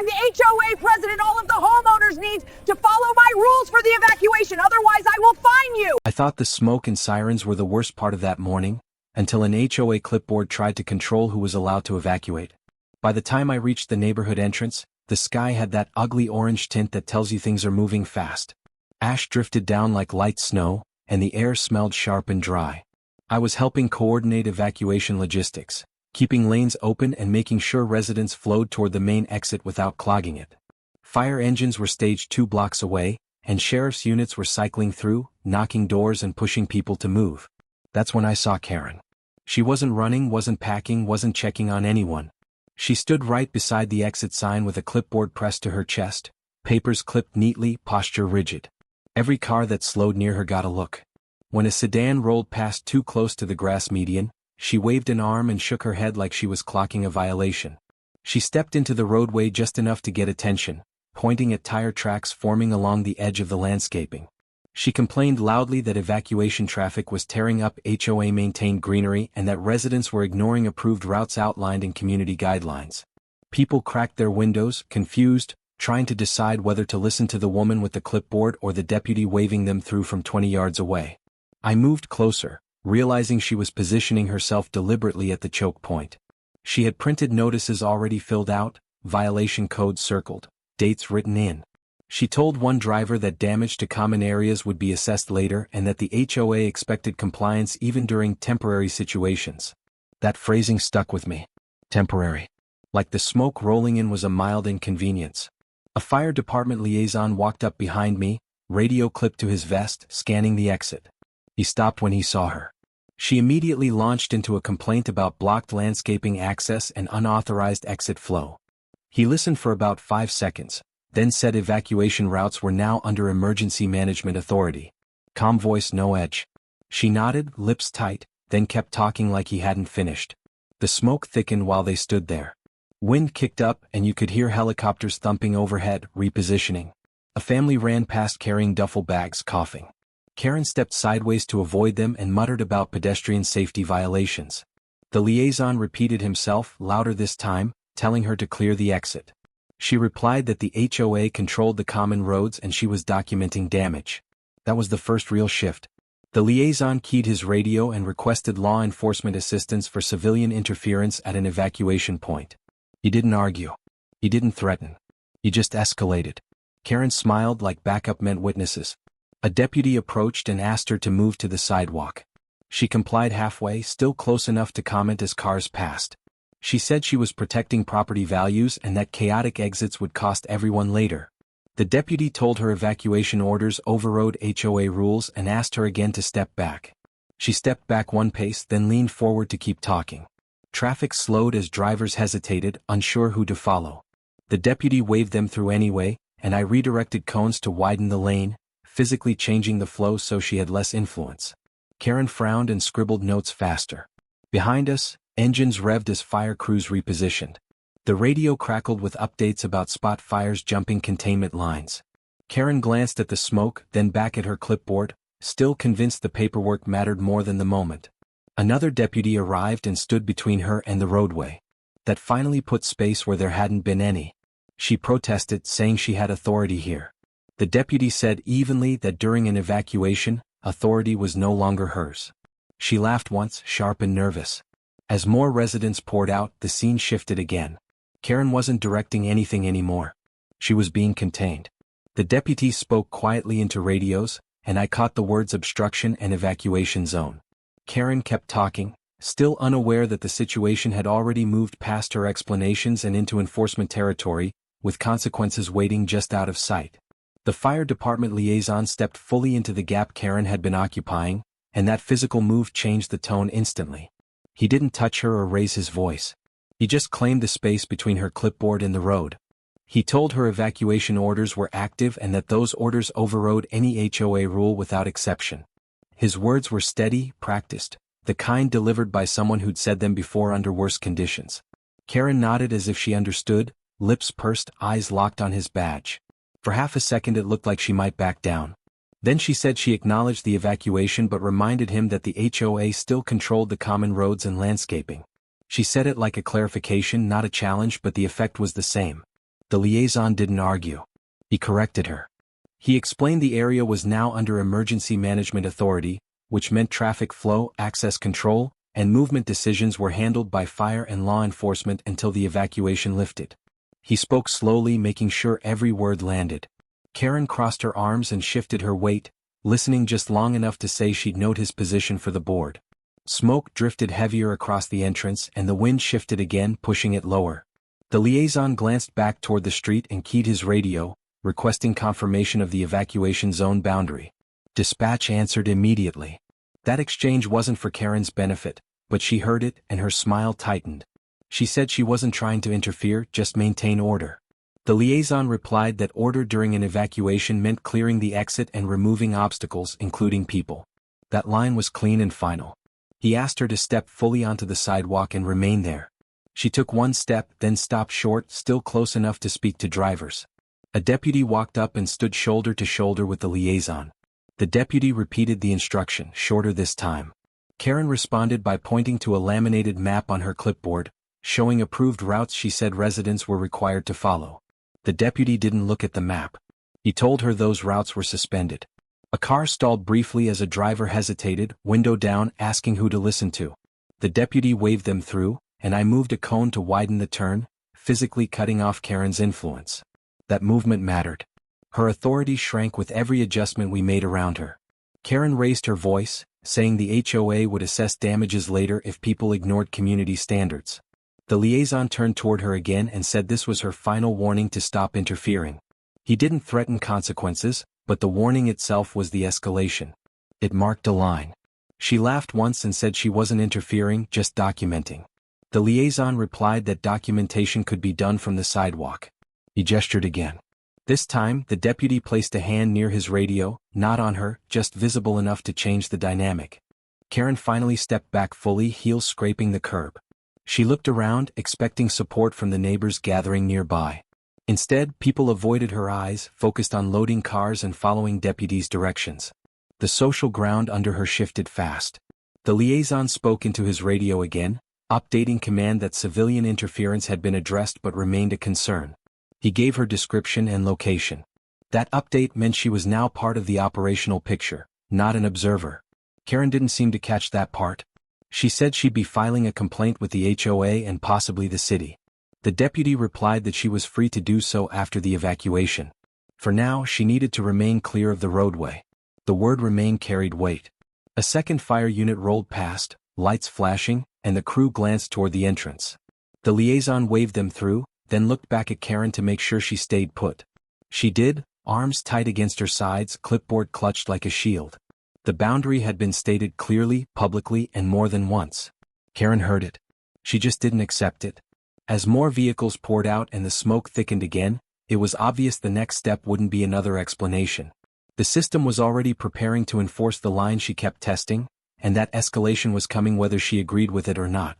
The HOA president, all of the homeowners need to follow my rules for the evacuation, otherwise I will fine you! I thought the smoke and sirens were the worst part of that morning, until an HOA clipboard tried to control who was allowed to evacuate. By the time I reached the neighborhood entrance, the sky had that ugly orange tint that tells you things are moving fast. Ash drifted down like light snow, and the air smelled sharp and dry. I was helping coordinate evacuation logistics, keeping lanes open and making sure residents flowed toward the main exit without clogging it. Fire engines were staged 2 blocks away, and sheriff's units were cycling through, knocking doors and pushing people to move. That's when I saw Karen. She wasn't running, wasn't packing, wasn't checking on anyone. She stood right beside the exit sign with a clipboard pressed to her chest, papers clipped neatly, posture rigid. Every car that slowed near her got a look. When a sedan rolled past too close to the grass median, she waved an arm and shook her head like she was clocking a violation. She stepped into the roadway just enough to get attention, pointing at tire tracks forming along the edge of the landscaping. She complained loudly that evacuation traffic was tearing up HOA-maintained greenery and that residents were ignoring approved routes outlined in community guidelines. People cracked their windows, confused, trying to decide whether to listen to the woman with the clipboard or the deputy waving them through from 20 yards away. I moved closer, realizing she was positioning herself deliberately at the choke point. She had printed notices already filled out, violation codes circled, dates written in. She told one driver that damage to common areas would be assessed later and that the HOA expected compliance even during temporary situations. That phrasing stuck with me. Temporary. Like the smoke rolling in was a mild inconvenience. A fire department liaison walked up behind me, radio clipped to his vest, scanning the exit. He stopped when he saw her. She immediately launched into a complaint about blocked landscaping access and unauthorized exit flow. He listened for about 5 seconds, then said evacuation routes were now under emergency management authority. Calm voice, no edge. She nodded, lips tight, then kept talking like he hadn't finished. The smoke thickened while they stood there. Wind kicked up and you could hear helicopters thumping overhead, repositioning. A family ran past carrying duffel bags, coughing. Karen stepped sideways to avoid them and muttered about pedestrian safety violations. The liaison repeated himself, louder this time, telling her to clear the exit. She replied that the HOA controlled the common roads and she was documenting damage. That was the first real shift. The liaison keyed his radio and requested law enforcement assistance for civilian interference at an evacuation point. He didn't argue. He didn't threaten. He just escalated. Karen smiled like backup meant witnesses. A deputy approached and asked her to move to the sidewalk. She complied halfway, still close enough to comment as cars passed. She said she was protecting property values and that chaotic exits would cost everyone later. The deputy told her evacuation orders overrode HOA rules and asked her again to step back. She stepped back 1 pace, then leaned forward to keep talking. Traffic slowed as drivers hesitated, unsure who to follow. The deputy waved them through anyway, and I redirected cones to widen the lane, physically changing the flow so she had less influence. Karen frowned and scribbled notes faster. Behind us, engines revved as fire crews repositioned. The radio crackled with updates about spot fires jumping containment lines. Karen glanced at the smoke, then back at her clipboard, still convinced the paperwork mattered more than the moment. Another deputy arrived and stood between her and the roadway. That finally put space where there hadn't been any. She protested, saying she had authority here. The deputy said evenly that during an evacuation, authority was no longer hers. She laughed once, sharp and nervous. As more residents poured out, the scene shifted again. Karen wasn't directing anything anymore. She was being contained. The deputy spoke quietly into radios, and I caught the words obstruction and evacuation zone. Karen kept talking, still unaware that the situation had already moved past her explanations and into enforcement territory, with consequences waiting just out of sight. The fire department liaison stepped fully into the gap Karen had been occupying, and that physical move changed the tone instantly. He didn't touch her or raise his voice. He just claimed the space between her clipboard and the road. He told her evacuation orders were active and that those orders overrode any HOA rule without exception. His words were steady, practiced, the kind delivered by someone who'd said them before under worse conditions. Karen nodded as if she understood, lips pursed, eyes locked on his badge. For half a second it looked like she might back down. Then she said she acknowledged the evacuation but reminded him that the HOA still controlled the common roads and landscaping. She said it like a clarification, not a challenge, but the effect was the same. The liaison didn't argue. He corrected her. He explained the area was now under Emergency Management Authority, which meant traffic flow, access control, and movement decisions were handled by fire and law enforcement until the evacuation lifted. He spoke slowly, making sure every word landed. Karen crossed her arms and shifted her weight, listening just long enough to say she'd note his position for the board. Smoke drifted heavier across the entrance and the wind shifted again, pushing it lower. The liaison glanced back toward the street and keyed his radio, requesting confirmation of the evacuation zone boundary. Dispatch answered immediately. That exchange wasn't for Karen's benefit, but she heard it and her smile tightened. She said she wasn't trying to interfere, just maintain order. The liaison replied that order during an evacuation meant clearing the exit and removing obstacles, including people. That line was clean and final. He asked her to step fully onto the sidewalk and remain there. She took one step, then stopped short, still close enough to speak to drivers. A deputy walked up and stood shoulder to shoulder with the liaison. The deputy repeated the instruction, shorter this time. Karen responded by pointing to a laminated map on her clipboard, showing approved routes she said residents were required to follow. The deputy didn't look at the map. He told her those routes were suspended. A car stalled briefly as a driver hesitated, window down, asking who to listen to. The deputy waved them through, and I moved a cone to widen the turn, physically cutting off Karen's influence. That movement mattered. Her authority shrank with every adjustment we made around her. Karen raised her voice, saying the HOA would assess damages later if people ignored community standards. The liaison turned toward her again and said this was her final warning to stop interfering. He didn't threaten consequences, but the warning itself was the escalation. It marked a line. She laughed once and said she wasn't interfering, just documenting. The liaison replied that documentation could be done from the sidewalk. He gestured again. This time, the deputy placed a hand near his radio, not on her, just visible enough to change the dynamic. Karen finally stepped back fully, heels scraping the curb. She looked around, expecting support from the neighbors gathering nearby. Instead, people avoided her eyes, focused on loading cars and following deputies' directions. The social ground under her shifted fast. The liaison spoke into his radio again, updating command that civilian interference had been addressed but remained a concern. He gave her description and location. That update meant she was now part of the operational picture, not an observer. Karen didn't seem to catch that part. She said she'd be filing a complaint with the HOA and possibly the city. The deputy replied that she was free to do so after the evacuation. For now, she needed to remain clear of the roadway. The word remain carried weight. A second fire unit rolled past, lights flashing, and the crew glanced toward the entrance. The liaison waved them through, then looked back at Karen to make sure she stayed put. She did, arms tight against her sides, clipboard clutched like a shield. The boundary had been stated clearly, publicly, and more than once. Karen heard it. She just didn't accept it. As more vehicles poured out and the smoke thickened again, it was obvious the next step wouldn't be another explanation. The system was already preparing to enforce the line she kept testing, and that escalation was coming whether she agreed with it or not.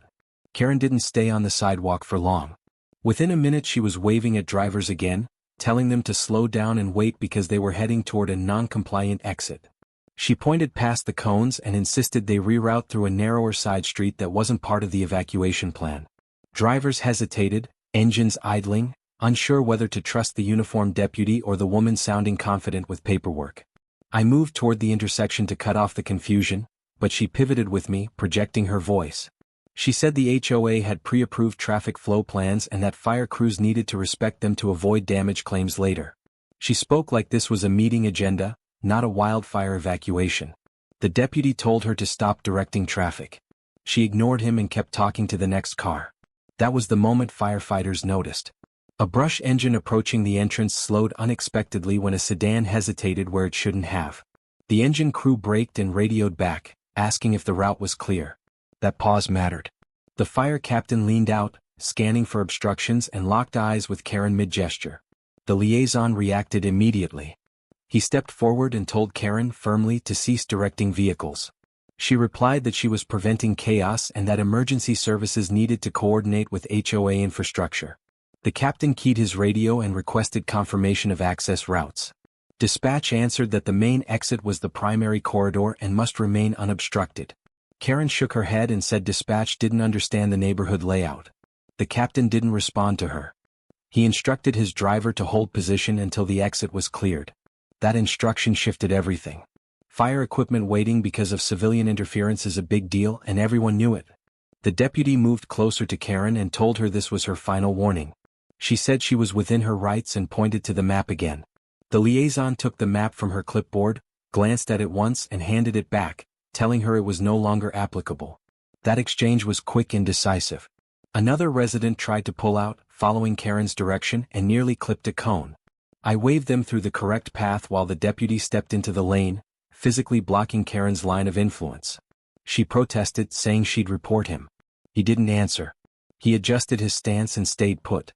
Karen didn't stay on the sidewalk for long. Within a minute she was waving at drivers again, telling them to slow down and wait because they were heading toward a non-compliant exit. She pointed past the cones and insisted they reroute through a narrower side street that wasn't part of the evacuation plan. Drivers hesitated, engines idling, unsure whether to trust the uniformed deputy or the woman sounding confident with paperwork. I moved toward the intersection to cut off the confusion, but she pivoted with me, projecting her voice. She said the HOA had pre-approved traffic flow plans and that fire crews needed to respect them to avoid damage claims later. She spoke like this was a meeting agenda, not a wildfire evacuation. The deputy told her to stop directing traffic. She ignored him and kept talking to the next car. That was the moment firefighters noticed. A brush engine approaching the entrance slowed unexpectedly when a sedan hesitated where it shouldn't have. The engine crew braked and radioed back, asking if the route was clear. That pause mattered. The fire captain leaned out, scanning for obstructions and locked eyes with Karen mid-gesture. The liaison reacted immediately. He stepped forward and told Karen firmly to cease directing vehicles. She replied that she was preventing chaos and that emergency services needed to coordinate with HOA infrastructure. The captain keyed his radio and requested confirmation of access routes. Dispatch answered that the main exit was the primary corridor and must remain unobstructed. Karen shook her head and said dispatch didn't understand the neighborhood layout. The captain didn't respond to her. He instructed his driver to hold position until the exit was cleared. That instruction shifted everything. Fire equipment waiting because of civilian interference is a big deal, and everyone knew it. The deputy moved closer to Karen and told her this was her final warning. She said she was within her rights and pointed to the map again. The liaison took the map from her clipboard, glanced at it once and handed it back, telling her it was no longer applicable. That exchange was quick and decisive. Another resident tried to pull out, following Karen's direction, and nearly clipped a cone. I waved them through the correct path while the deputy stepped into the lane, physically blocking Karen's line of influence. She protested, saying she'd report him. He didn't answer. He adjusted his stance and stayed put.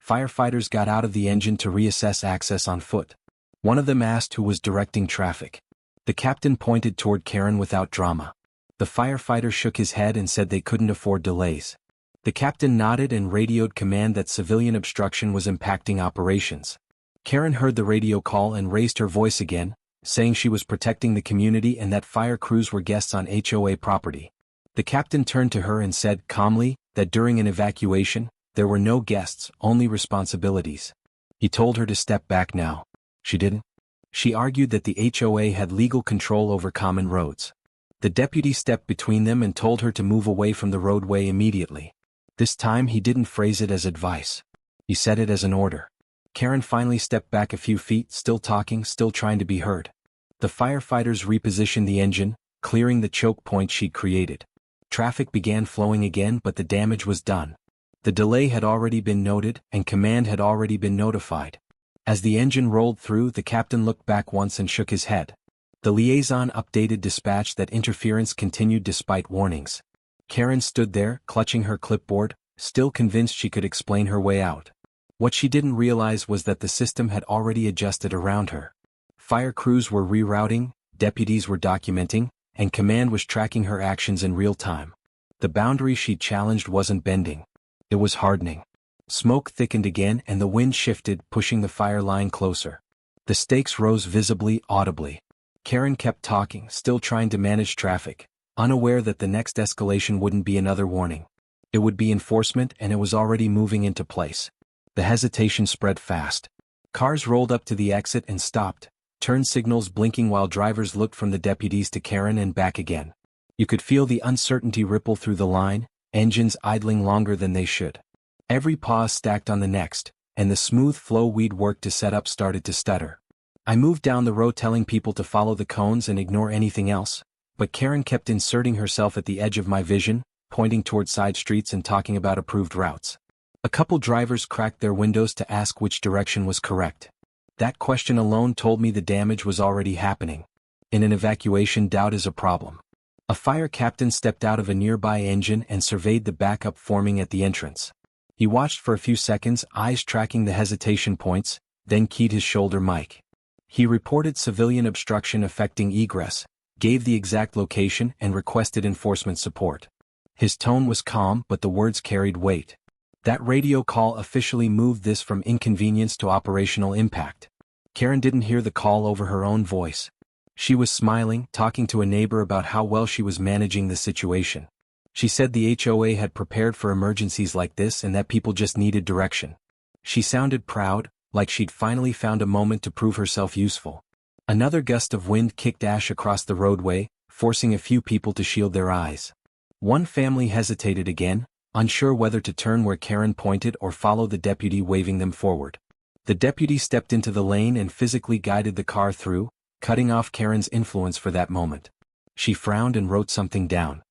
Firefighters got out of the engine to reassess access on foot. One of them asked who was directing traffic. The captain pointed toward Karen without drama. The firefighter shook his head and said they couldn't afford delays. The captain nodded and radioed command that civilian obstruction was impacting operations. Karen heard the radio call and raised her voice again, saying she was protecting the community and that fire crews were guests on HOA property. The captain turned to her and said calmly that during an evacuation, there were no guests, only responsibilities. He told her to step back now. She didn't. She argued that the HOA had legal control over common roads. The deputy stepped between them and told her to move away from the roadway immediately. This time he didn't phrase it as advice. He said it as an order. Karen finally stepped back a few feet, still talking, still trying to be heard. The firefighters repositioned the engine, clearing the choke point she'd created. Traffic began flowing again, but the damage was done. The delay had already been noted, and command had already been notified. As the engine rolled through, the captain looked back once and shook his head. The liaison updated dispatch that interference continued despite warnings. Karen stood there, clutching her clipboard, still convinced she could explain her way out. What she didn't realize was that the system had already adjusted around her. Fire crews were rerouting, deputies were documenting, and command was tracking her actions in real time. The boundary she challenged wasn't bending. It was hardening. Smoke thickened again and the wind shifted, pushing the fire line closer. The stakes rose visibly, audibly. Karen kept talking, still trying to manage traffic, unaware that the next escalation wouldn't be another warning. It would be enforcement, and it was already moving into place. The hesitation spread fast. Cars rolled up to the exit and stopped, turn signals blinking while drivers looked from the deputies to Karen and back again. You could feel the uncertainty ripple through the line, engines idling longer than they should. Every pause stacked on the next, and the smooth flow we'd worked to set up started to stutter. I moved down the road telling people to follow the cones and ignore anything else, but Karen kept inserting herself at the edge of my vision, pointing toward side streets and talking about approved routes. A couple drivers cracked their windows to ask which direction was correct. That question alone told me the damage was already happening. In an evacuation, doubt is a problem. A fire captain stepped out of a nearby engine and surveyed the backup forming at the entrance. He watched for a few seconds, eyes tracking the hesitation points, then keyed his shoulder mic. He reported civilian obstruction affecting egress, gave the exact location and requested enforcement support. His tone was calm, but the words carried weight. That radio call officially moved this from inconvenience to operational impact. Karen didn't hear the call over her own voice. She was smiling, talking to a neighbor about how well she was managing the situation. She said the HOA had prepared for emergencies like this and that people just needed direction. She sounded proud, like she'd finally found a moment to prove herself useful. Another gust of wind kicked ash across the roadway, forcing a few people to shield their eyes. One family hesitated again, unsure whether to turn where Karen pointed or follow the deputy waving them forward. The deputy stepped into the lane and physically guided the car through, cutting off Karen's influence for that moment. She frowned and wrote something down.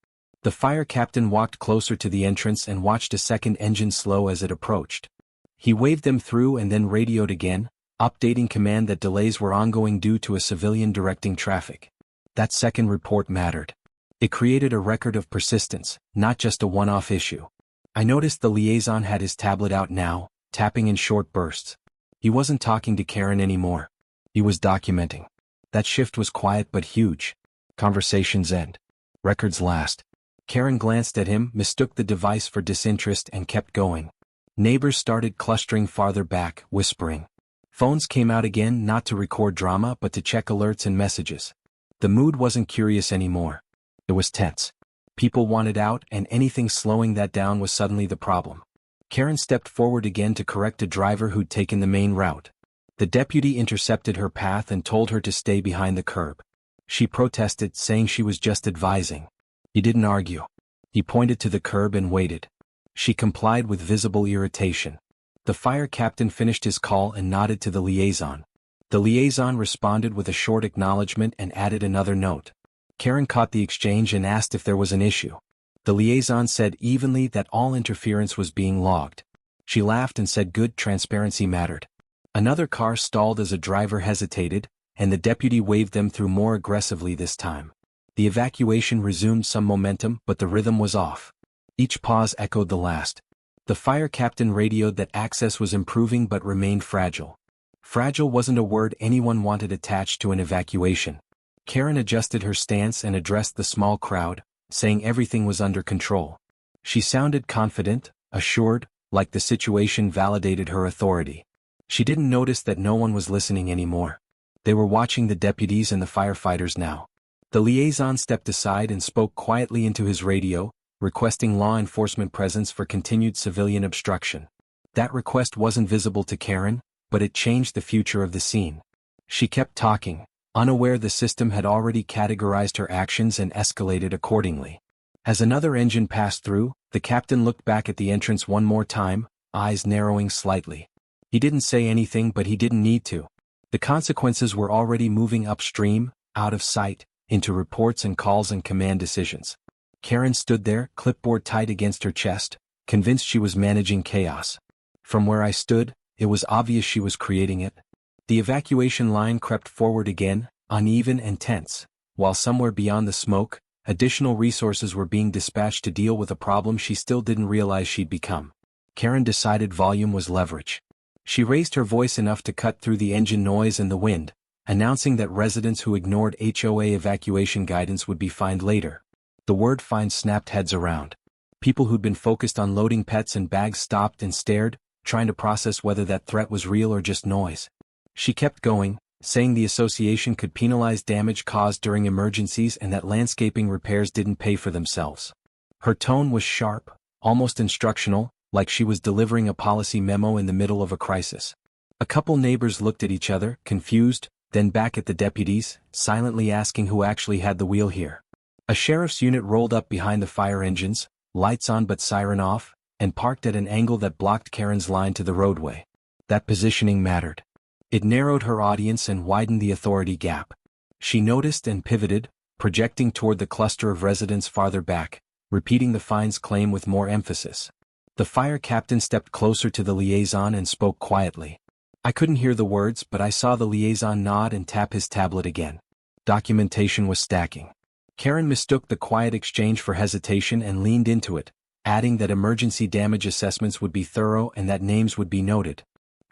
The fire captain walked closer to the entrance and watched a second engine slow as it approached. He waved them through and then radioed again, updating command that delays were ongoing due to a civilian directing traffic. That second report mattered. It created a record of persistence, not just a one-off issue. I noticed the liaison had his tablet out now, tapping in short bursts. He wasn't talking to Karen anymore. He was documenting. That shift was quiet but huge. Conversations end. Records last. Karen glanced at him, mistook the device for disinterest and kept going. Neighbors started clustering farther back, whispering. Phones came out again, not to record drama but to check alerts and messages. The mood wasn't curious anymore. It was tense. People wanted out, and anything slowing that down was suddenly the problem. Karen stepped forward again to correct a driver who'd taken the main route. The deputy intercepted her path and told her to stay behind the curb. She protested, saying she was just advising. He didn't argue. He pointed to the curb and waited. She complied with visible irritation. The fire captain finished his call and nodded to the liaison. The liaison responded with a short acknowledgement and added another note. Karen caught the exchange and asked if there was an issue. The liaison said evenly that all interference was being logged. She laughed and said good, transparency mattered. Another car stalled as a driver hesitated, and the deputy waved them through more aggressively this time. The evacuation resumed some momentum, but the rhythm was off. Each pause echoed the last. The fire captain radioed that access was improving but remained fragile. Fragile wasn't a word anyone wanted attached to an evacuation. Karen adjusted her stance and addressed the small crowd, saying everything was under control. She sounded confident, assured, like the situation validated her authority. She didn't notice that no one was listening anymore. They were watching the deputies and the firefighters now. The liaison stepped aside and spoke quietly into his radio, requesting law enforcement presence for continued civilian obstruction. That request wasn't visible to Karen, but it changed the future of the scene. She kept talking, unaware the system had already categorized her actions and escalated accordingly. As another engine passed through, the captain looked back at the entrance one more time, eyes narrowing slightly. He didn't say anything, but he didn't need to. The consequences were already moving upstream, out of sight, into reports and calls and command decisions. Karen stood there, clipboard tight against her chest, convinced she was managing chaos. From where I stood, it was obvious she was creating it. The evacuation line crept forward again, uneven and tense, while somewhere beyond the smoke, additional resources were being dispatched to deal with a problem she still didn't realize she'd become. Karen decided volume was leverage. She raised her voice enough to cut through the engine noise and the wind, announcing that residents who ignored HOA evacuation guidance would be fined later. The word fine snapped heads around. People who'd been focused on loading pets and bags stopped and stared, trying to process whether that threat was real or just noise. She kept going, saying the association could penalize damage caused during emergencies and that landscaping repairs didn't pay for themselves. Her tone was sharp, almost instructional, like she was delivering a policy memo in the middle of a crisis. A couple neighbors looked at each other, confused, then back at the deputies, silently asking who actually had the wheel here. A sheriff's unit rolled up behind the fire engines, lights on but siren off, and parked at an angle that blocked Karen's line to the roadway. That positioning mattered. It narrowed her audience and widened the authority gap. She noticed and pivoted, projecting toward the cluster of residents farther back, repeating the fines claim with more emphasis. The fire captain stepped closer to the liaison and spoke quietly. I couldn't hear the words, but I saw the liaison nod and tap his tablet again. Documentation was stacking. Karen mistook the quiet exchange for hesitation and leaned into it, adding that emergency damage assessments would be thorough and that names would be noted.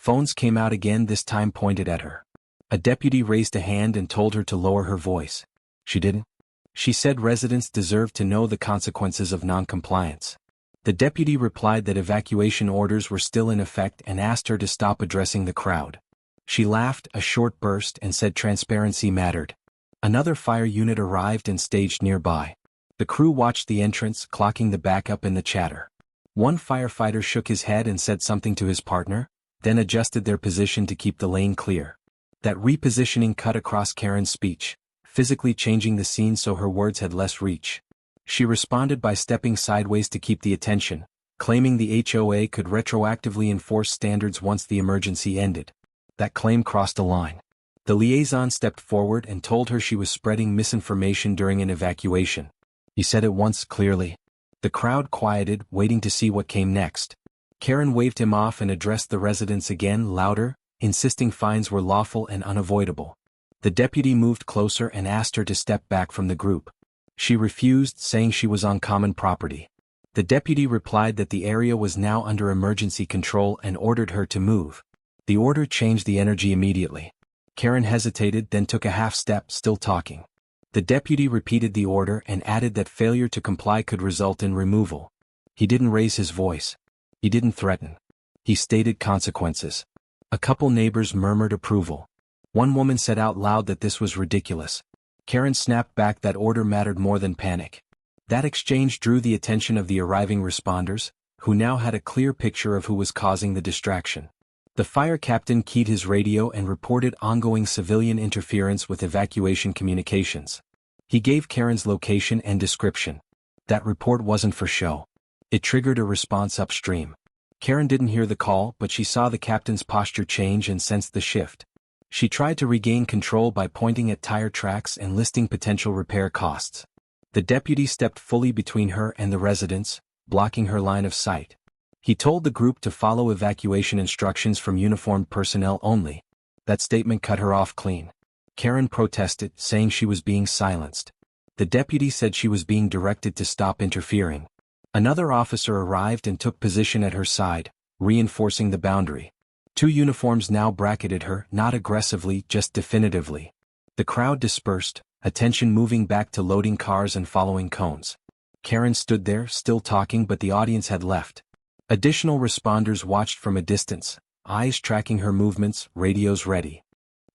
Phones came out again, this time pointed at her. A deputy raised a hand and told her to lower her voice. She didn't. She said residents deserved to know the consequences of noncompliance. The deputy replied that evacuation orders were still in effect and asked her to stop addressing the crowd. She laughed, a short burst, and said transparency mattered. Another fire unit arrived and staged nearby. The crew watched the entrance, clocking the backup and the chatter. One firefighter shook his head and said something to his partner, then adjusted their position to keep the lane clear. That repositioning cut across Karen's speech, physically changing the scene so her words had less reach. She responded by stepping sideways to keep the attention, claiming the HOA could retroactively enforce standards once the emergency ended. That claim crossed a line. The liaison stepped forward and told her she was spreading misinformation during an evacuation. He said it once clearly. The crowd quieted, waiting to see what came next. Karen waved him off and addressed the residents again, louder, insisting fines were lawful and unavoidable. The deputy moved closer and asked her to step back from the group. She refused, saying she was on common property. The deputy replied that the area was now under emergency control and ordered her to move. The order changed the energy immediately. Karen hesitated, then took a half step, still talking. The deputy repeated the order and added that failure to comply could result in removal. He didn't raise his voice. He didn't threaten. He stated consequences. A couple neighbors murmured approval. One woman said out loud that this was ridiculous. Karen snapped back that order mattered more than panic. That exchange drew the attention of the arriving responders, who now had a clear picture of who was causing the distraction. The fire captain keyed his radio and reported ongoing civilian interference with evacuation communications. He gave Karen's location and description. That report wasn't for show. It triggered a response upstream. Karen didn't hear the call, but she saw the captain's posture change and sensed the shift. She tried to regain control by pointing at tire tracks and listing potential repair costs. The deputy stepped fully between her and the residents, blocking her line of sight. He told the group to follow evacuation instructions from uniformed personnel only. That statement cut her off clean. Karen protested, saying she was being silenced. The deputy said she was being directed to stop interfering. Another officer arrived and took position at her side, reinforcing the boundary. 2 uniforms now bracketed her, not aggressively, just definitively. The crowd dispersed, attention moving back to loading cars and following cones. Karen stood there, still talking, but the audience had left. Additional responders watched from a distance, eyes tracking her movements, radios ready.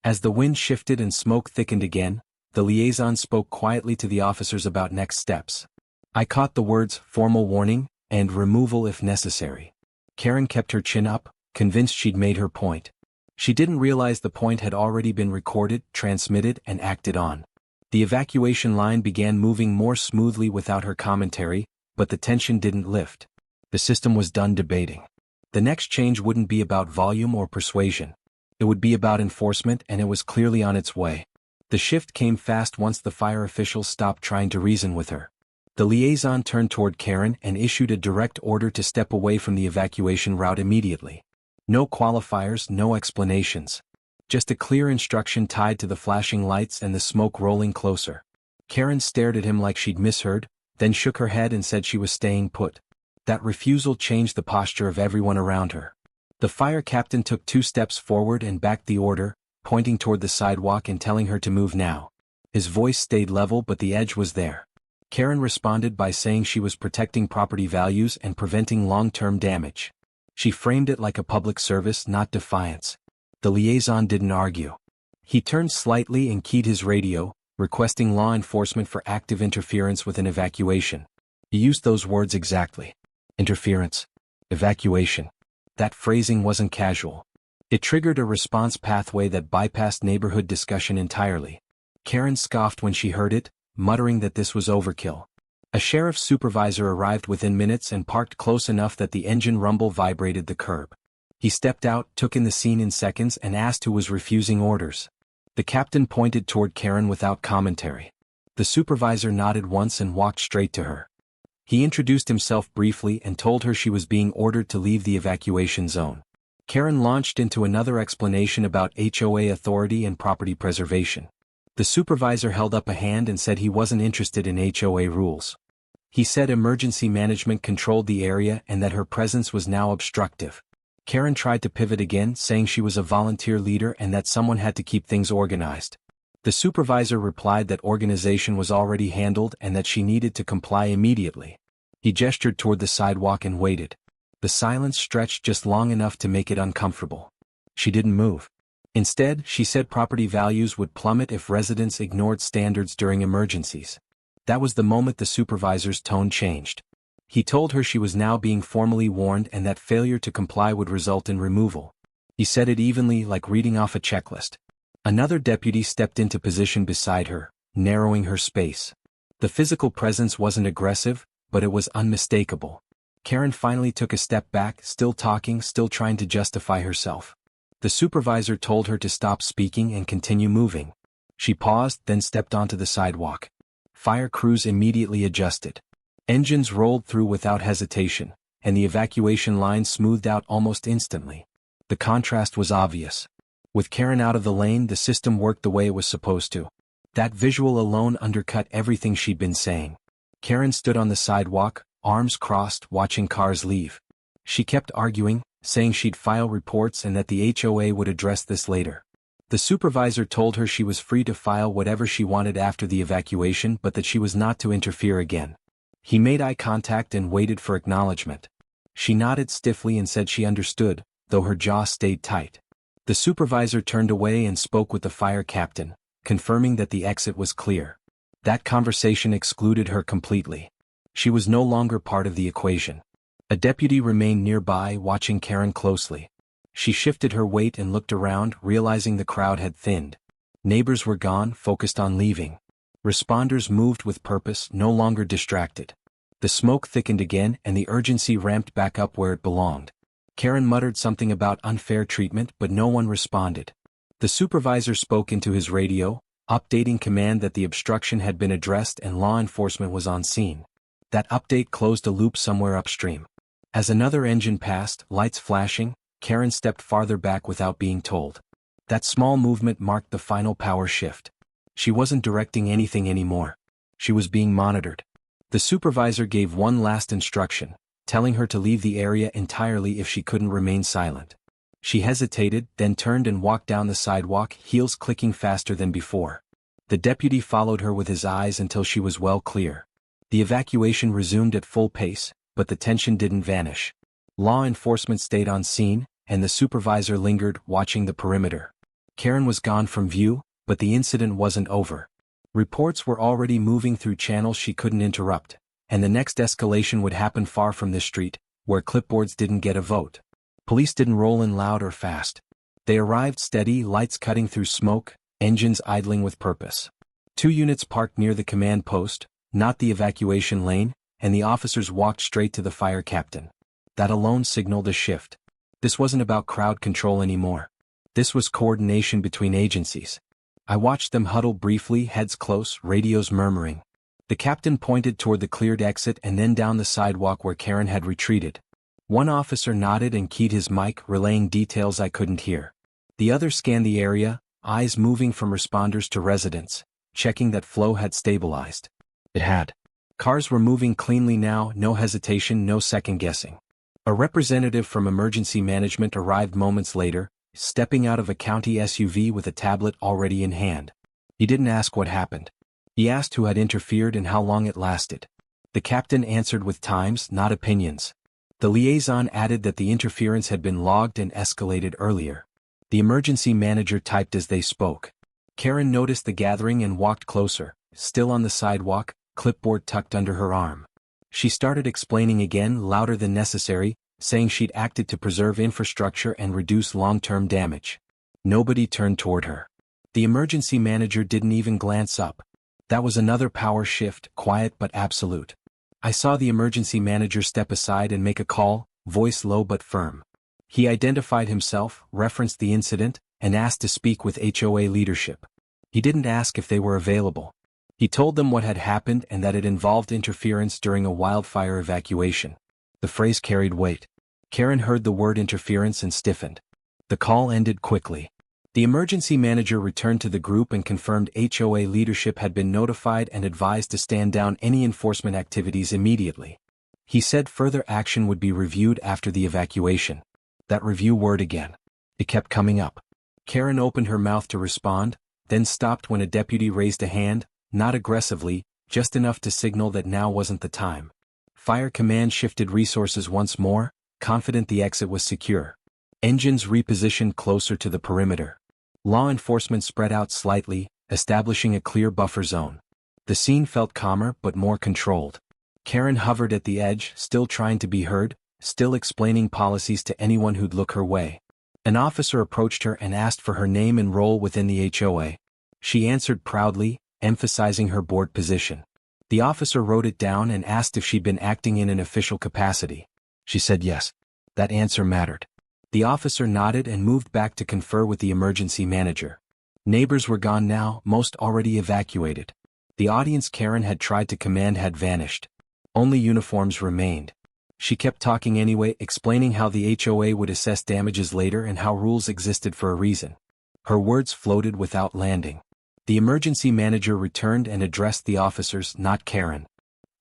As the wind shifted and smoke thickened again, the liaison spoke quietly to the officers about next steps. I caught the words "formal warning" and "removal if necessary." Karen kept her chin up, convinced she'd made her point. She didn't realize the point had already been recorded, transmitted, and acted on. The evacuation line began moving more smoothly without her commentary, but the tension didn't lift. The system was done debating. The next change wouldn't be about volume or persuasion. It would be about enforcement, and it was clearly on its way. The shift came fast once the fire officials stopped trying to reason with her. The liaison turned toward Karen and issued a direct order to step away from the evacuation route immediately. No qualifiers, no explanations. Just a clear instruction tied to the flashing lights and the smoke rolling closer. Karen stared at him like she'd misheard, then shook her head and said she was staying put. That refusal changed the posture of everyone around her. The fire captain took 2 steps forward and backed the order, pointing toward the sidewalk and telling her to move now. His voice stayed level, but the edge was there. Karen responded by saying she was protecting property values and preventing long-term damage. She framed it like a public service, not defiance. The liaison didn't argue. He turned slightly and keyed his radio, requesting law enforcement for active interference with an evacuation. He used those words exactly. Interference. Evacuation. That phrasing wasn't casual. It triggered a response pathway that bypassed neighborhood discussion entirely. Karen scoffed when she heard it, muttering that this was overkill. A sheriff's supervisor arrived within minutes and parked close enough that the engine rumble vibrated the curb. He stepped out, took in the scene in seconds, and asked who was refusing orders. The captain pointed toward Karen without commentary. The supervisor nodded once and walked straight to her. He introduced himself briefly and told her she was being ordered to leave the evacuation zone. Karen launched into another explanation about HOA authority and property preservation. The supervisor held up a hand and said he wasn't interested in HOA rules. He said emergency management controlled the area and that her presence was now obstructive. Karen tried to pivot again, saying she was a volunteer leader and that someone had to keep things organized. The supervisor replied that organization was already handled and that she needed to comply immediately. He gestured toward the sidewalk and waited. The silence stretched just long enough to make it uncomfortable. She didn't move. Instead, she said property values would plummet if residents ignored standards during emergencies. That was the moment the supervisor's tone changed. He told her she was now being formally warned and that failure to comply would result in removal. He said it evenly, like reading off a checklist. Another deputy stepped into position beside her, narrowing her space. The physical presence wasn't aggressive, but it was unmistakable. Karen finally took a step back, still talking, still trying to justify herself. The supervisor told her to stop speaking and continue moving. She paused, then stepped onto the sidewalk. Fire crews immediately adjusted. Engines rolled through without hesitation, and the evacuation line smoothed out almost instantly. The contrast was obvious. With Karen out of the lane, the system worked the way it was supposed to. That visual alone undercut everything she'd been saying. Karen stood on the sidewalk, arms crossed, watching cars leave. She kept arguing, saying she'd file reports and that the HOA would address this later. The supervisor told her she was free to file whatever she wanted after the evacuation, but that she was not to interfere again. He made eye contact and waited for acknowledgement. She nodded stiffly and said she understood, though her jaw stayed tight. The supervisor turned away and spoke with the fire captain, confirming that the exit was clear. That conversation excluded her completely. She was no longer part of the equation. A deputy remained nearby, watching Karen closely. She shifted her weight and looked around, realizing the crowd had thinned. Neighbors were gone, focused on leaving. Responders moved with purpose, no longer distracted. The smoke thickened again and the urgency ramped back up where it belonged. Karen muttered something about unfair treatment, but no one responded. The supervisor spoke into his radio, updating command that the obstruction had been addressed and law enforcement was on scene. That update closed a loop somewhere upstream. As another engine passed, lights flashing, Karen stepped farther back without being told. That small movement marked the final power shift. She wasn't directing anything anymore. She was being monitored. The supervisor gave one last instruction, telling her to leave the area entirely if she couldn't remain silent. She hesitated, then turned and walked down the sidewalk, heels clicking faster than before. The deputy followed her with his eyes until she was well clear. The evacuation resumed at full pace, but the tension didn't vanish. Law enforcement stayed on scene, and the supervisor lingered, watching the perimeter. Karen was gone from view, but the incident wasn't over. Reports were already moving through channels she couldn't interrupt, and the next escalation would happen far from this street, where clipboards didn't get a vote. Police didn't roll in loud or fast. They arrived steady, lights cutting through smoke, engines idling with purpose. 2 units parked near the command post, not the evacuation lane, and the officers walked straight to the fire captain. That alone signaled a shift. This wasn't about crowd control anymore. This was coordination between agencies. I watched them huddle briefly, heads close, radios murmuring. The captain pointed toward the cleared exit and then down the sidewalk where Karen had retreated. One officer nodded and keyed his mic, relaying details I couldn't hear. The other scanned the area, eyes moving from responders to residents, checking that flow had stabilized. It had. Cars were moving cleanly now, no hesitation, no second-guessing. A representative from emergency management arrived moments later, stepping out of a county SUV with a tablet already in hand. He didn't ask what happened. He asked who had interfered and how long it lasted. The captain answered with times, not opinions. The liaison added that the interference had been logged and escalated earlier. The emergency manager typed as they spoke. Karen noticed the gathering and walked closer, still on the sidewalk, clipboard tucked under her arm. She started explaining again, louder than necessary, saying she'd acted to preserve infrastructure and reduce long-term damage. Nobody turned toward her. The emergency manager didn't even glance up. That was another power shift, quiet but absolute. I saw the emergency manager step aside and make a call, voice low but firm. He identified himself, referenced the incident, and asked to speak with HOA leadership. He didn't ask if they were available. He told them what had happened and that it involved interference during a wildfire evacuation. The phrase carried weight. Karen heard the word interference and stiffened. The call ended quickly. The emergency manager returned to the group and confirmed HOA leadership had been notified and advised to stand down any enforcement activities immediately. He said further action would be reviewed after the evacuation. That review word again. It kept coming up. Karen opened her mouth to respond, then stopped when a deputy raised a hand, not aggressively, just enough to signal that now wasn't the time. Fire command shifted resources once more, confident the exit was secure. Engines repositioned closer to the perimeter. Law enforcement spread out slightly, establishing a clear buffer zone. The scene felt calmer but more controlled. Karen hovered at the edge, still trying to be heard, still explaining policies to anyone who'd look her way. An officer approached her and asked for her name and role within the HOA. She answered proudly, emphasizing her board position. The officer wrote it down and asked if she'd been acting in an official capacity. She said yes. That answer mattered. The officer nodded and moved back to confer with the emergency manager. Neighbors were gone now, most already evacuated. The audience Karen had tried to command had vanished. Only uniforms remained. She kept talking anyway, explaining how the HOA would assess damages later and how rules existed for a reason. Her words floated without landing. The emergency manager returned and addressed the officers, not Karen.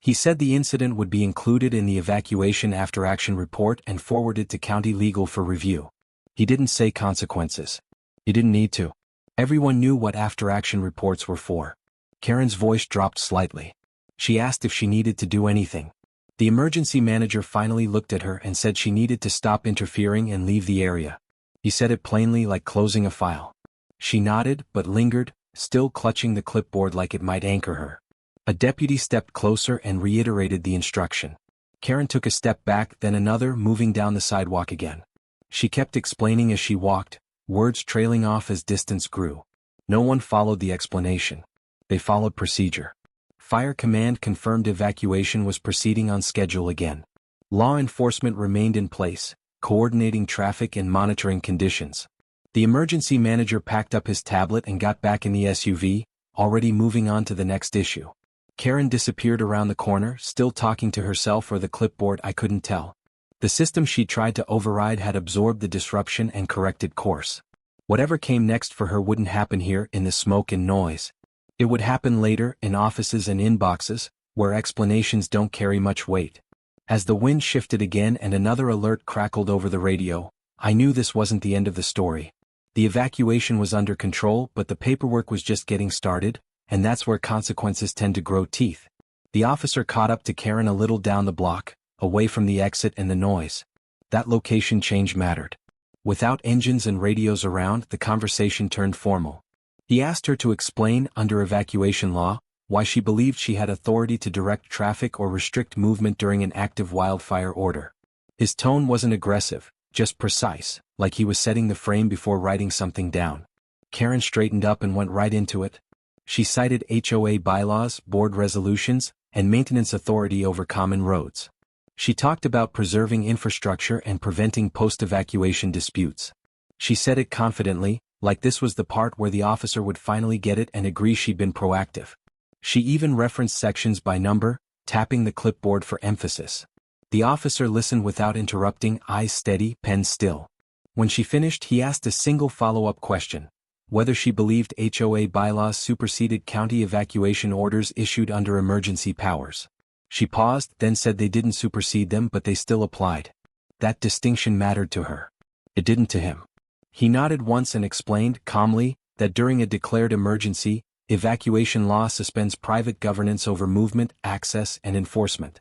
He said the incident would be included in the evacuation after-action report and forwarded to county legal for review. He didn't say consequences. He didn't need to. Everyone knew what after-action reports were for. Karen's voice dropped slightly. She asked if she needed to do anything. The emergency manager finally looked at her and said she needed to stop interfering and leave the area. He said it plainly, like closing a file. She nodded, but lingered, still clutching the clipboard like it might anchor her. A deputy stepped closer and reiterated the instruction. Karen took a step back, then another, moving down the sidewalk again. She kept explaining as she walked, words trailing off as distance grew. No one followed the explanation. They followed procedure. Fire command confirmed evacuation was proceeding on schedule again. Law enforcement remained in place, coordinating traffic and monitoring conditions. The emergency manager packed up his tablet and got back in the SUV, already moving on to the next issue. Karen disappeared around the corner, still talking to herself or the clipboard, I couldn't tell. The system she tried to override had absorbed the disruption and corrected course. Whatever came next for her wouldn't happen here in the smoke and noise. It would happen later in offices and inboxes, where explanations don't carry much weight. As the wind shifted again and another alert crackled over the radio, I knew this wasn't the end of the story. The evacuation was under control, but the paperwork was just getting started, and that's where consequences tend to grow teeth. The officer caught up to Karen a little down the block, away from the exit and the noise. That location change mattered. Without engines and radios around, the conversation turned formal. He asked her to explain, under evacuation law, why she believed she had authority to direct traffic or restrict movement during an active wildfire order. His tone wasn't aggressive, just precise, like he was setting the frame before writing something down. Karen straightened up and went right into it. She cited HOA bylaws, board resolutions, and maintenance authority over common roads. She talked about preserving infrastructure and preventing post-evacuation disputes. She said it confidently, like this was the part where the officer would finally get it and agree she'd been proactive. She even referenced sections by number, tapping the clipboard for emphasis. The officer listened without interrupting, eyes steady, pen still. When she finished, he asked a single follow-up question: whether she believed HOA bylaws superseded county evacuation orders issued under emergency powers. She paused, then said they didn't supersede them, but they still applied. That distinction mattered to her. It didn't to him. He nodded once and explained, calmly, that during a declared emergency, evacuation law suspends private governance over movement, access, and enforcement.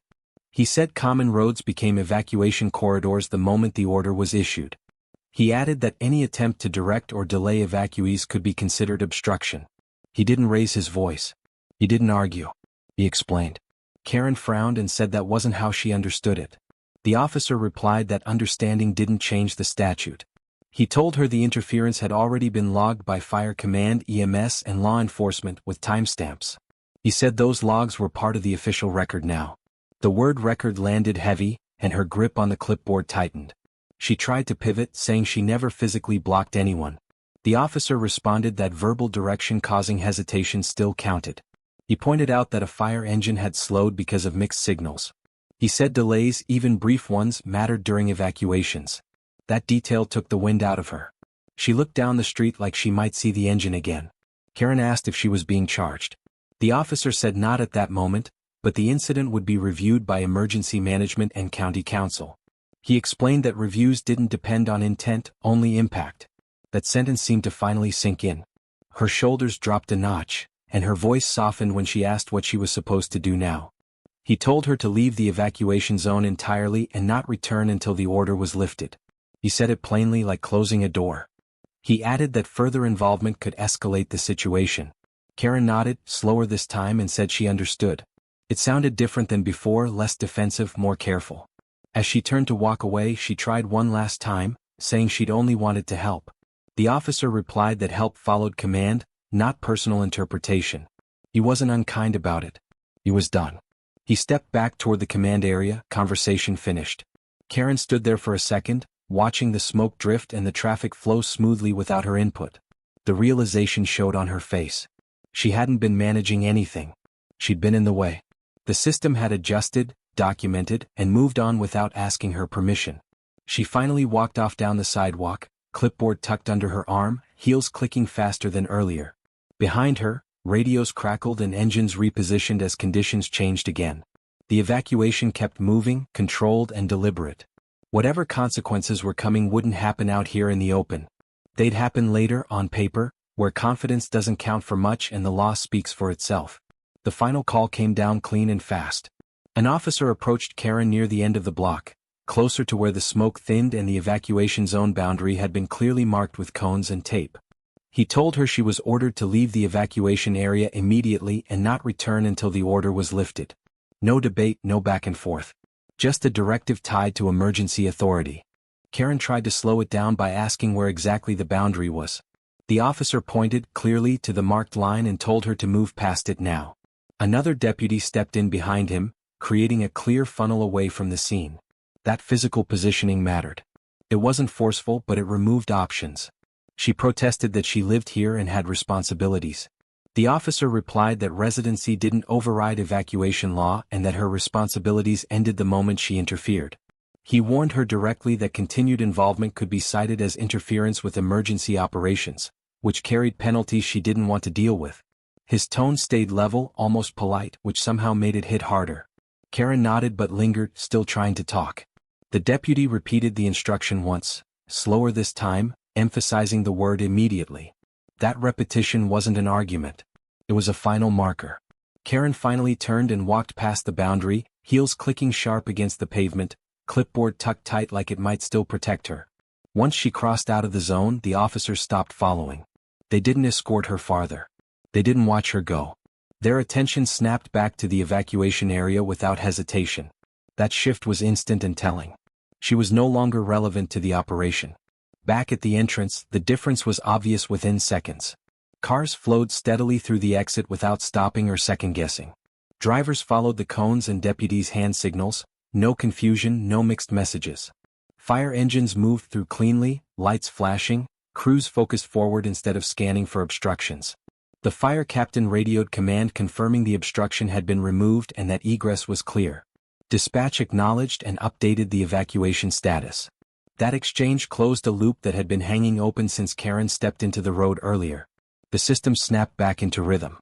He said common roads became evacuation corridors the moment the order was issued. He added that any attempt to direct or delay evacuees could be considered obstruction. He didn't raise his voice. He didn't argue. He explained. Karen frowned and said that wasn't how she understood it. The officer replied that understanding didn't change the statute. He told her the interference had already been logged by Fire Command, EMS, and law enforcement with timestamps. He said those logs were part of the official record now. The word record landed heavy, and her grip on the clipboard tightened. She tried to pivot, saying she never physically blocked anyone. The officer responded that verbal direction causing hesitation still counted. He pointed out that a fire engine had slowed because of mixed signals. He said delays, even brief ones, mattered during evacuations. That detail took the wind out of her. She looked down the street like she might see the engine again. Karen asked if she was being charged. The officer said not at that moment, but the incident would be reviewed by emergency management and county council. He explained that reviews didn't depend on intent, only impact. That sentence seemed to finally sink in. Her shoulders dropped a notch, and her voice softened when she asked what she was supposed to do now. He told her to leave the evacuation zone entirely and not return until the order was lifted. He said it plainly, like closing a door. He added that further involvement could escalate the situation. Karen nodded, slower this time, and said she understood. It sounded different than before, less defensive, more careful. As she turned to walk away, she tried one last time, saying she'd only wanted to help. The officer replied that help followed command, not personal interpretation. He wasn't unkind about it. He was done. He stepped back toward the command area, conversation finished. Karen stood there for a second, watching the smoke drift and the traffic flow smoothly without her input. The realization showed on her face. She hadn't been managing anything. She'd been in the way. The system had adjusted, documented, and moved on without asking her permission. She finally walked off down the sidewalk, clipboard tucked under her arm, heels clicking faster than earlier. Behind her, radios crackled and engines repositioned as conditions changed again. The evacuation kept moving, controlled and deliberate. Whatever consequences were coming wouldn't happen out here in the open. They'd happen later, on paper, where confidence doesn't count for much and the law speaks for itself. The final call came down clean and fast. An officer approached Karen near the end of the block, closer to where the smoke thinned and the evacuation zone boundary had been clearly marked with cones and tape. He told her she was ordered to leave the evacuation area immediately and not return until the order was lifted. No debate, no back and forth. Just a directive tied to emergency authority. Karen tried to slow it down by asking where exactly the boundary was. The officer pointed clearly to the marked line and told her to move past it now. Another deputy stepped in behind him, creating a clear funnel away from the scene. That physical positioning mattered. It wasn't forceful, but it removed options. She protested that she lived here and had responsibilities. The officer replied that residency didn't override evacuation law and that her responsibilities ended the moment she interfered. He warned her directly that continued involvement could be cited as interference with emergency operations, which carried penalties she didn't want to deal with. His tone stayed level, almost polite, which somehow made it hit harder. Karen nodded but lingered, still trying to talk. The deputy repeated the instruction once, slower this time, emphasizing the word immediately. That repetition wasn't an argument. It was a final marker. Karen finally turned and walked past the boundary, heels clicking sharp against the pavement, clipboard tucked tight like it might still protect her. Once she crossed out of the zone, the officers stopped following. They didn't escort her farther. They didn't watch her go. Their attention snapped back to the evacuation area without hesitation. That shift was instant and telling. She was no longer relevant to the operation. Back at the entrance, the difference was obvious within seconds. Cars flowed steadily through the exit without stopping or second-guessing. Drivers followed the cones and deputies' hand signals, no confusion, no mixed messages. Fire engines moved through cleanly, lights flashing, crews focused forward instead of scanning for obstructions. The fire captain radioed command confirming the obstruction had been removed and that egress was clear. Dispatch acknowledged and updated the evacuation status. That exchange closed a loop that had been hanging open since Karen stepped into the road earlier. The system snapped back into rhythm.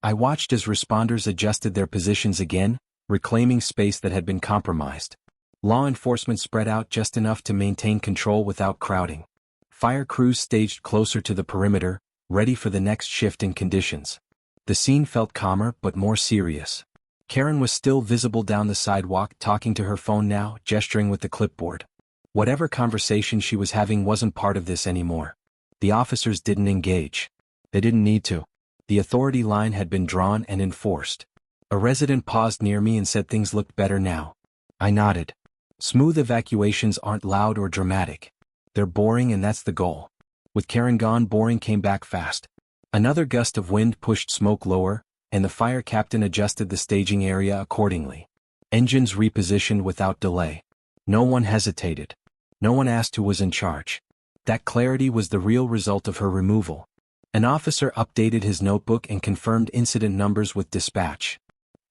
I watched as responders adjusted their positions again, reclaiming space that had been compromised. Law enforcement spread out just enough to maintain control without crowding. Fire crews staged closer to the perimeter, ready for the next shift in conditions. The scene felt calmer but more serious. Karen was still visible down the sidewalk, talking to her phone now, gesturing with the clipboard. Whatever conversation she was having wasn't part of this anymore. The officers didn't engage. They didn't need to. The authority line had been drawn and enforced. A resident paused near me and said things looked better now. I nodded. Smooth evacuations aren't loud or dramatic. They're boring, and that's the goal. With Karen gone, boring came back fast. Another gust of wind pushed smoke lower, and the fire captain adjusted the staging area accordingly. Engines repositioned without delay. No one hesitated. No one asked who was in charge. That clarity was the real result of her removal. An officer updated his notebook and confirmed incident numbers with dispatch.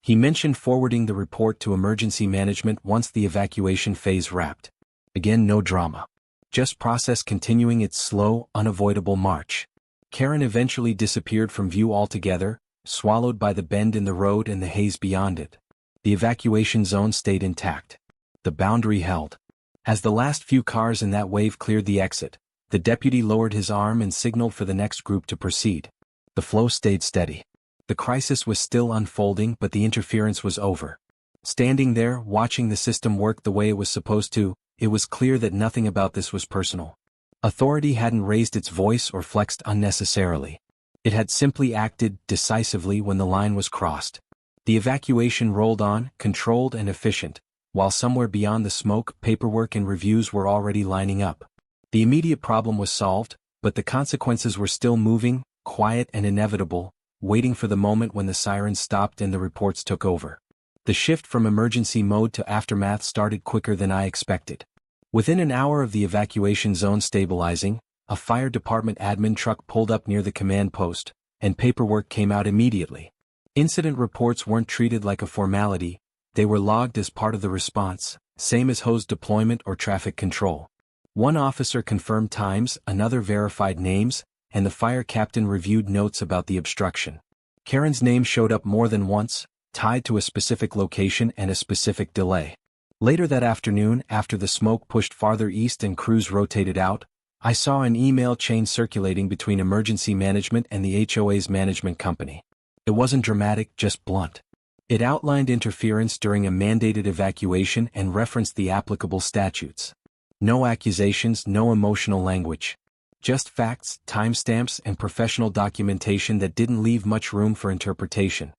He mentioned forwarding the report to emergency management once the evacuation phase wrapped. Again, no drama. Just process continuing its slow, unavoidable march. Karen eventually disappeared from view altogether, swallowed by the bend in the road and the haze beyond it. The evacuation zone stayed intact. The boundary held. As the last few cars in that wave cleared the exit, the deputy lowered his arm and signaled for the next group to proceed. The flow stayed steady. The crisis was still unfolding, but the interference was over. Standing there, watching the system work the way it was supposed to, it was clear that nothing about this was personal. Authority hadn't raised its voice or flexed unnecessarily. It had simply acted decisively when the line was crossed. The evacuation rolled on, controlled and efficient, while somewhere beyond the smoke, paperwork and reviews were already lining up. The immediate problem was solved, but the consequences were still moving, quiet and inevitable, waiting for the moment when the sirens stopped and the reports took over. The shift from emergency mode to aftermath started quicker than I expected. Within an hour of the evacuation zone stabilizing, a fire department admin truck pulled up near the command post, and paperwork came out immediately. Incident reports weren't treated like a formality, they were logged as part of the response, same as hose deployment or traffic control. One officer confirmed times, another verified names, and the fire captain reviewed notes about the obstruction. Karen's name showed up more than once, tied to a specific location and a specific delay. Later that afternoon, after the smoke pushed farther east and crews rotated out, I saw an email chain circulating between emergency management and the HOA's management company. It wasn't dramatic, just blunt. It outlined interference during a mandated evacuation and referenced the applicable statutes. No accusations, no emotional language. Just facts, timestamps, and professional documentation that didn't leave much room for interpretation.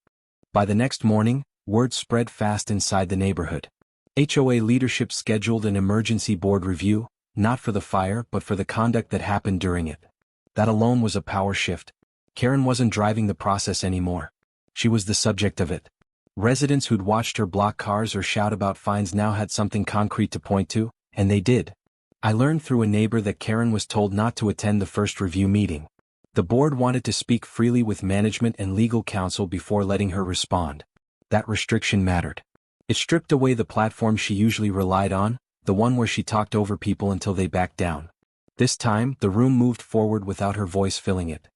By the next morning, word spread fast inside the neighborhood. HOA leadership scheduled an emergency board review, not for the fire but for the conduct that happened during it. That alone was a power shift. Karen wasn't driving the process anymore. She was the subject of it. Residents who'd watched her block cars or shout about fines now had something concrete to point to, and they did. I learned through a neighbor that Karen was told not to attend the first review meeting. The board wanted to speak freely with management and legal counsel before letting her respond. That restriction mattered. It stripped away the platform she usually relied on, the one where she talked over people until they backed down. This time, the room moved forward without her voice filling it.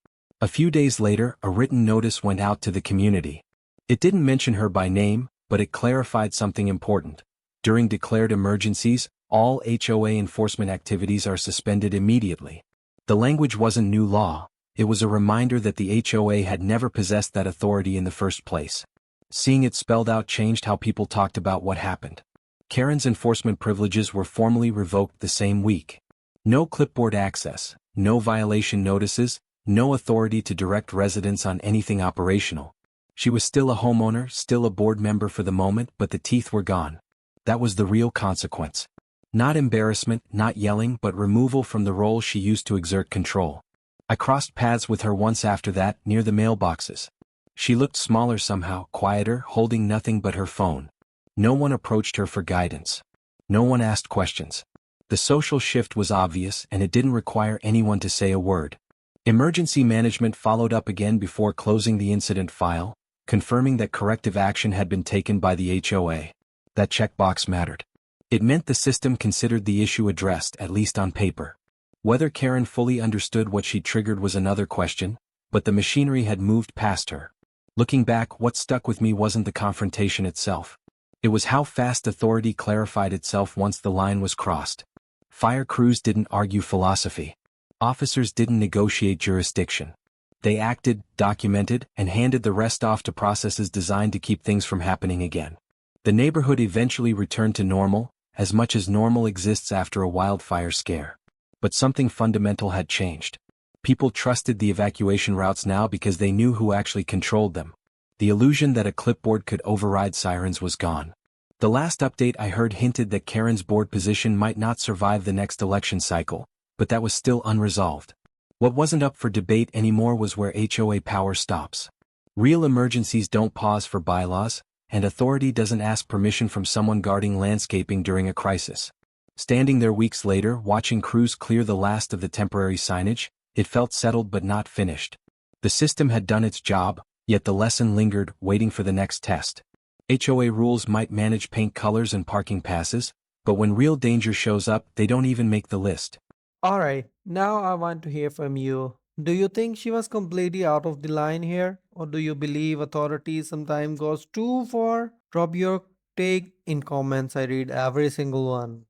A few days later, a written notice went out to the community. It didn't mention her by name, but it clarified something important. During declared emergencies, all HOA enforcement activities are suspended immediately. The language wasn't new law, it was a reminder that the HOA had never possessed that authority in the first place. Seeing it spelled out changed how people talked about what happened. Karen's enforcement privileges were formally revoked the same week. No clipboard access, no violation notices, no authority to direct residents on anything operational. She was still a homeowner, still a board member for the moment, but the teeth were gone. That was the real consequence. Not embarrassment, not yelling, but removal from the role she used to exert control. I crossed paths with her once after that, near the mailboxes. She looked smaller somehow, quieter, holding nothing but her phone. No one approached her for guidance. No one asked questions. The social shift was obvious, and it didn't require anyone to say a word. Emergency management followed up again before closing the incident file, confirming that corrective action had been taken by the HOA. That checkbox mattered. It meant the system considered the issue addressed, at least on paper. Whether Karen fully understood what she triggered was another question, but the machinery had moved past her. Looking back, what stuck with me wasn't the confrontation itself. It was how fast authority clarified itself once the line was crossed. Fire crews didn't argue philosophy. Officers didn't negotiate jurisdiction. They acted, documented, and handed the rest off to processes designed to keep things from happening again. The neighborhood eventually returned to normal, as much as normal exists after a wildfire scare. But something fundamental had changed. People trusted the evacuation routes now because they knew who actually controlled them. The illusion that a clipboard could override sirens was gone. The last update I heard hinted that Karen's board position might not survive the next election cycle, but that was still unresolved. What wasn't up for debate anymore was where HOA power stops. Real emergencies don't pause for bylaws, and authority doesn't ask permission from someone guarding landscaping during a crisis. Standing there weeks later, watching crews clear the last of the temporary signage, it felt settled but not finished. The system had done its job, yet the lesson lingered, waiting for the next test. HOA rules might manage paint colors and parking passes, but when real danger shows up, they don't even make the list. Alright, now I want to hear from you. Do you think she was completely out of the line here? Or do you believe authority sometimes goes too far? Drop your take in comments, I read every single one.